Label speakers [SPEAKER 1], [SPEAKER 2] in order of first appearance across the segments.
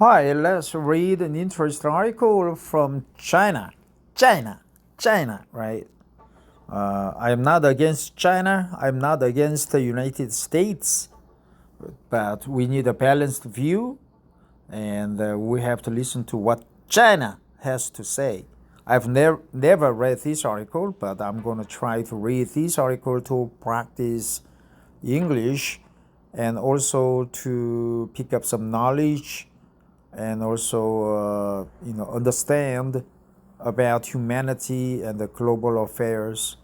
[SPEAKER 1] Hi, let's read an interesting article from China. China, right? I'm not against China. I'm not against the United States, but we need a balanced view, and we have to listen to what China has to say. I've never read this article, but I'm going to try to read this article to practice English and also to pick up some knowledge and also understand about humanity and the global affairs.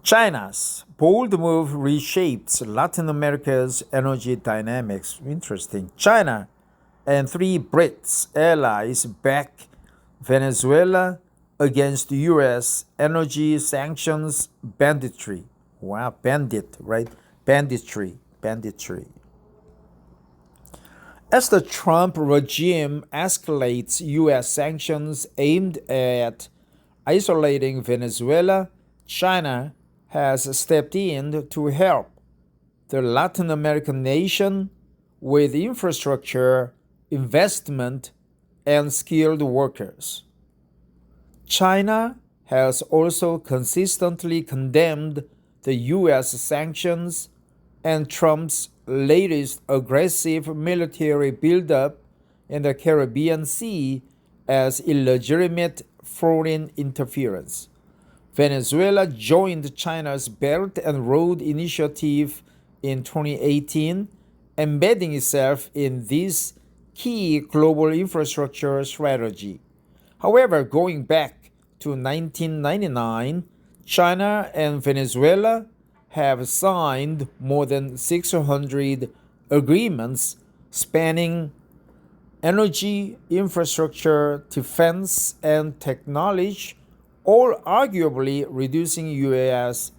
[SPEAKER 1] China's bold move reshapes Latin America's energy dynamics. Interesting. China and three BRICS allies back Venezuela against U.S. energy sanctions banditry. Wow, bandit, right? Banditry. As the Trump regime escalates U.S. sanctions aimed at isolating Venezuela, China has stepped in to help the Latin American nation with infrastructure, investment, and skilled workers. China has also consistently condemned the U.S. sanctions and Trump's latest aggressive military buildup in the Caribbean Sea as illegitimate foreign interference. Venezuela joined China's Belt and Road Initiative in 2018, embedding itself in this key global infrastructure strategy. However, going back to 1999, China and Venezuela have signed more than 600 agreements spanning energy, infrastructure, defense, and technology, all arguably reducing US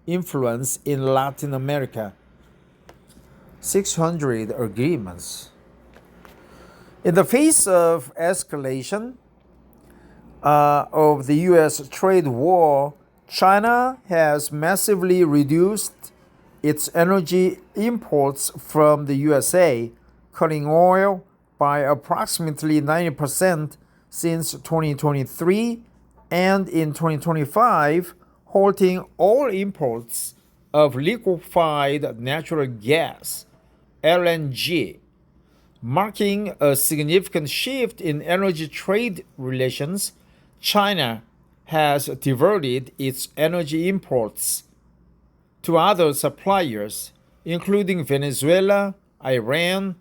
[SPEAKER 1] influence in Latin America. 600 agreements. In the face of escalation of the US trade war, China has massively reduced its energy imports from the USA, cutting oil by approximately 90% since 2023, and in 2025, halting all imports of liquefied natural gas, LNG, marking a significant shift in energy trade relations. China has diverted its energy imports to other suppliers, including Venezuela, Iran,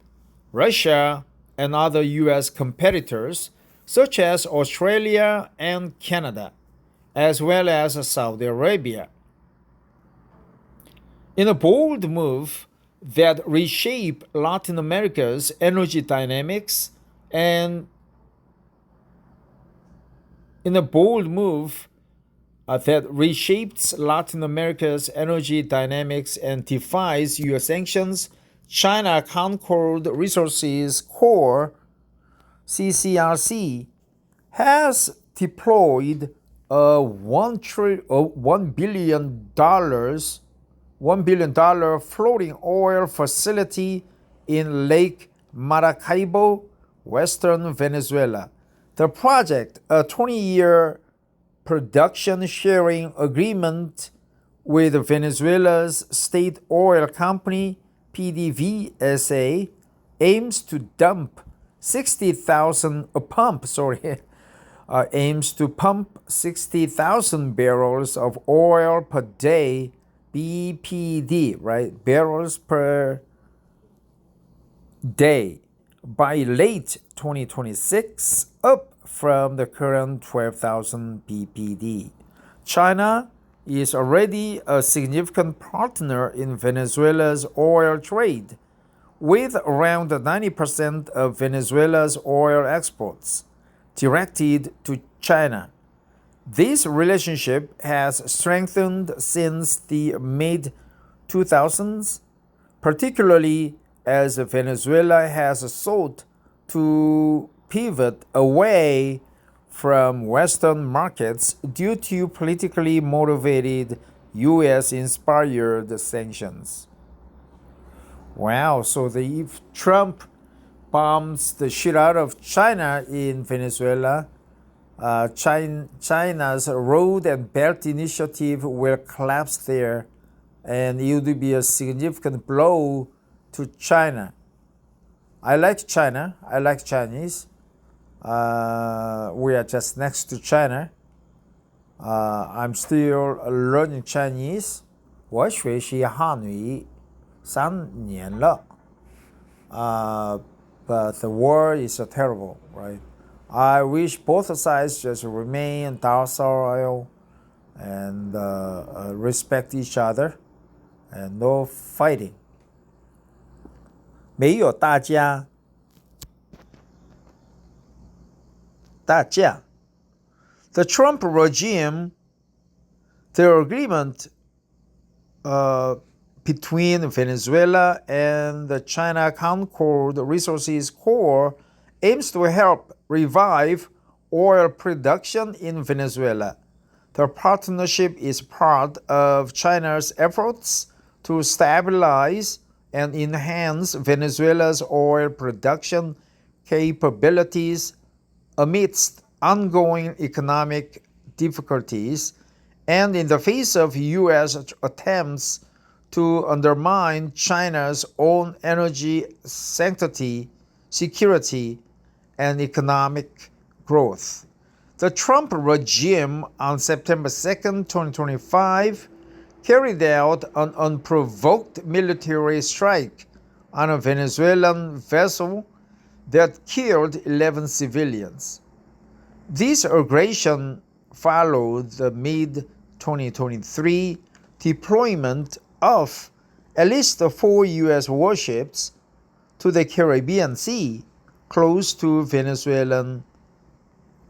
[SPEAKER 1] Russia, and other U.S. competitors, such as Australia and Canada, as well as Saudi Arabia. In a bold move that reshaped Latin America's energy dynamics and that reshapes Latin America's energy dynamics and defies U.S. sanctions, China Concord Resources Corps, CCRC, has deployed a $1 billion floating oil facility in Lake Maracaibo, western Venezuela. The project, a 20-year production sharing agreement with Venezuela's state oil company, PDVSA, aims to pump 60,000 barrels of oil per day, BPD, right? Barrels per day, by late 2026, up from the current 12,000 BPD. China is already a significant partner in Venezuela's oil trade, with around 90% of Venezuela's oil exports directed to China. This relationship has strengthened since the mid-2000s, particularly as Venezuela has sought to pivot away from Western markets due to politically motivated US-inspired sanctions. Wow, so if Trump bombs the shit out of China in Venezuela, China's Road and Belt Initiative will collapse there, and it would be a significant blow to China. I like China. I like Chinese. We are just next to China. I'm still learning Chinese. 我学习汉语3年了。But the war is terrible, right? I wish both sides just remain docile and respect each other and no fighting. 没有打架。The Trump regime, the agreement between Venezuela and the China Concord Resources Corps aims to help revive oil production in Venezuela. The partnership is part of China's efforts to stabilize and enhance Venezuela's oil production capabilities amidst ongoing economic difficulties and in the face of U.S. attempts to undermine China's own energy sanctity, security, and economic growth. The Trump regime on September 2, 2025, carried out an unprovoked military strike on a Venezuelan vessel that killed 11 civilians. This aggression followed the mid-2023 deployment of at least 4 U.S. warships to the Caribbean Sea close to Venezuelan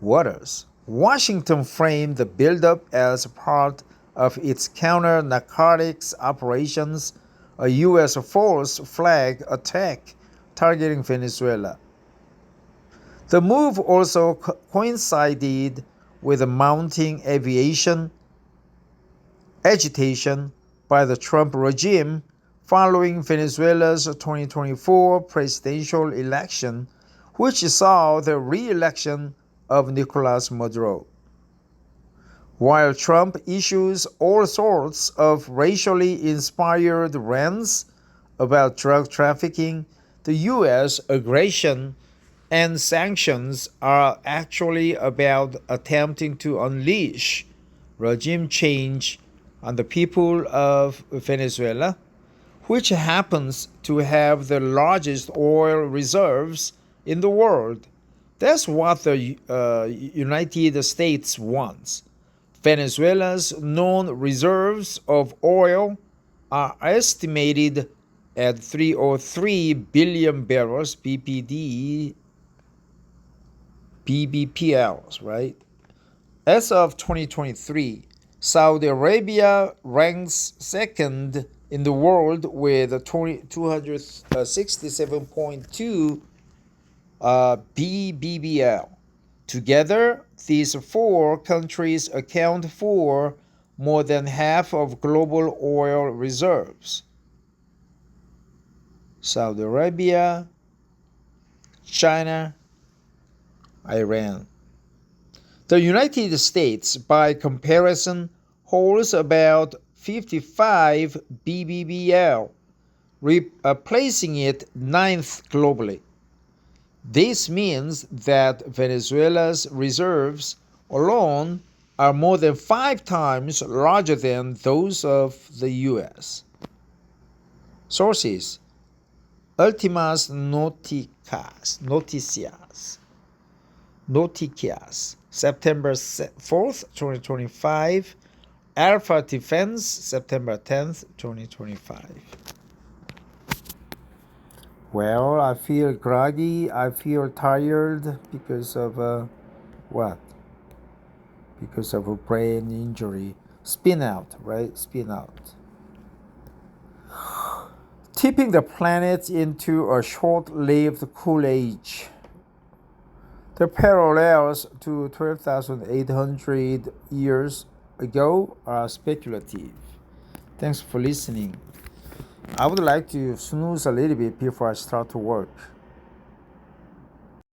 [SPEAKER 1] waters. Washington framed the buildup as part of its counter-narcotics operations, a U.S. false flag attack targeting Venezuela. The move also coincided with the mounting aviation agitation by the Trump regime following Venezuela's 2024 presidential election, which saw the re-election of Nicolas Maduro. While Trump issues all sorts of racially inspired rants about drug trafficking, the U.S. aggression and sanctions are actually about attempting to unleash regime change on the people of Venezuela, which happens to have the largest oil reserves in the world. That's what the United States wants. Venezuela's known reserves of oil are estimated at 303 billion barrels bbpl, right? As of 2023, Saudi Arabia ranks second in the world with 267.2 bbpl. Together, these 4 countries account for more than half of global oil reserves. Saudi Arabia, China, Iran. The United States, by comparison, holds about 55 bbpl, placing it 9th globally. This means that Venezuela's reserves alone are more than 5 times larger than those of the U.S. Sources: Últimas Noticias, September 4th, 2025. Alpha Defense, September 10th, 2025. Well, I feel groggy, I feel tired because of what? Because of a brain injury. Spin out, right? Spin out. Tipping the planet into a short-lived cool age. The parallels to 12,800 years ago are speculative. Thanks for listening. I would like to snooze a little bit before I start to work.